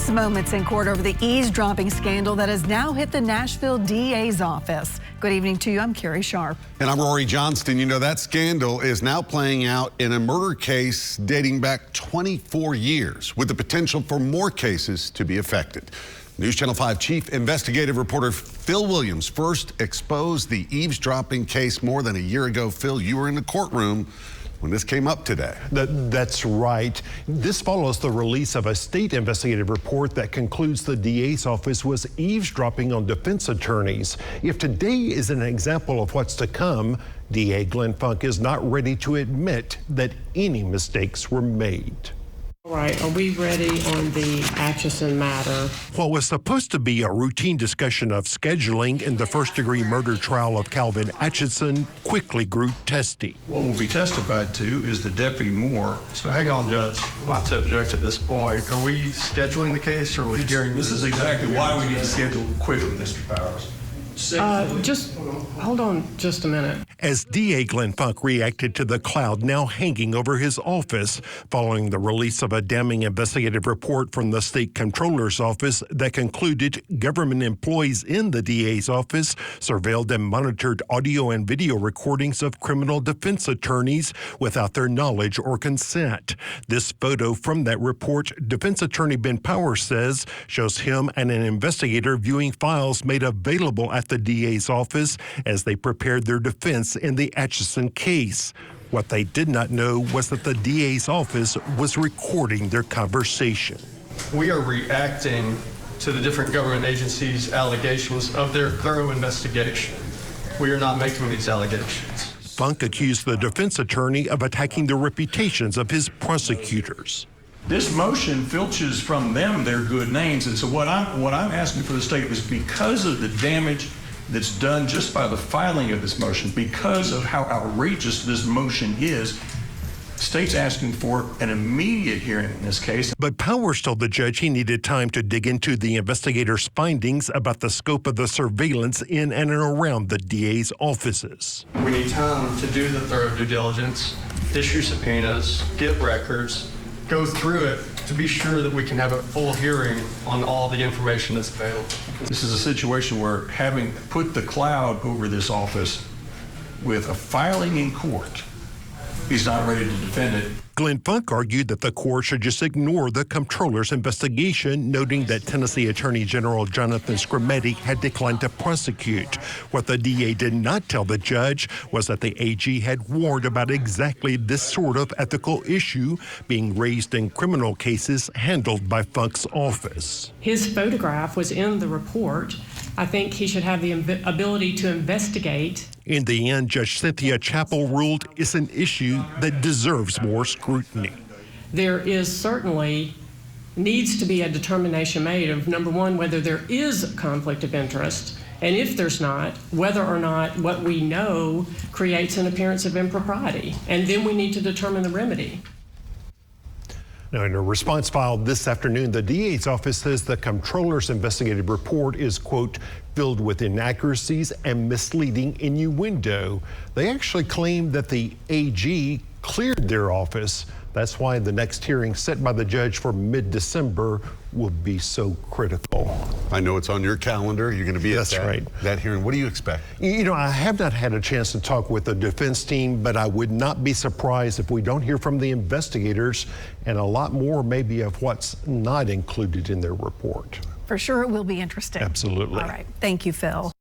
Tense moments in court over the eavesdropping scandal that has now hit the Nashville DA's office. Good evening to you. I'm Carrie Sharp. And I'm Rory Johnston. You know, that scandal is now playing out in a murder case dating back 24 years, with the potential for more cases to be affected. News Channel 5 Chief Investigative Reporter Phil Williams first exposed the eavesdropping case more than a year ago. Phil, you were in the courtroom when this came up today. That's right. This follows the release of a state investigative report that concludes the DA's office was eavesdropping on defense attorneys. If today is an example of what's to come, DA Glenn Funk is not ready to admit that any mistakes were made. All right, are we ready on the Atchison matter? What was supposed to be a routine discussion of scheduling in the first-degree murder trial of Calvin Atchison quickly grew testy. What will be testified to is the Deputy Moore. So hang on, Judge. Not to object at this point. Are we scheduling the case, or are we hearing? This is exactly why we need to schedule quickly, Mr. Powers. Just hold on just a minute. As DA Glenn Funk reacted to the cloud now hanging over his office following the release of a damning investigative report from the state comptroller's office that concluded government employees in the DA's office surveilled and monitored audio and video recordings of criminal defense attorneys without their knowledge or consent. This photo from that report, defense attorney Ben Powers says, shows him and an investigator viewing files made available at the DA's office as they prepared their defense in the Atchison case. What they did not know was that the DA's office was recording their conversation. We are reacting to the different government agencies' allegations of their thorough investigation. We are not making these allegations. Funk accused the defense attorney of attacking the reputations of his prosecutors. This motion filches from them their good names, and so what I'm asking for the state is, because of the damage that's done just by the filing of this motion, because of how outrageous this motion is, state's asking for an immediate hearing in this case. But Powers told the judge he needed time to dig into the investigator's findings about the scope of the surveillance in and around the DA's offices. We need time to do the thorough due diligence, issue subpoenas, get records, go through it to be sure that we can have a full hearing on all the information that's available. This is a situation where, having put the cloud over this office with a filing in court, he's not ready to defend it. Glenn Funk argued that the court should just ignore the comptroller's investigation, noting that Tennessee Attorney General Jonathan Skrmetti had declined to prosecute. What the DA did not tell the judge was that the AG had warned about exactly this sort of ethical issue being raised in criminal cases handled by Funk's office. His photograph was in the report. I think he should have the ability to investigate. In the end, Judge Cynthia Chappell ruled it's an issue that deserves more scrutiny. There is certainly needs to be a determination made of, number one, whether there is a conflict of interest, and if there's not, whether or not what we know creates an appearance of impropriety. And then we need to determine the remedy. Now, in a response filed this afternoon, the DA's office says the comptroller's investigative report is, quote, filled with inaccuracies and misleading innuendo. They actually claim that the AG cleared their office. That's why the next hearing set by the judge for mid-December will be so critical. I know it's on your calendar. You're going to be at that hearing. What do you expect? You know, I have not had a chance to talk with the defense team, but I would not be surprised if we don't hear from the investigators, and a lot more maybe of what's not included in their report. For sure it will be interesting. Absolutely. All right. Thank you, Phil.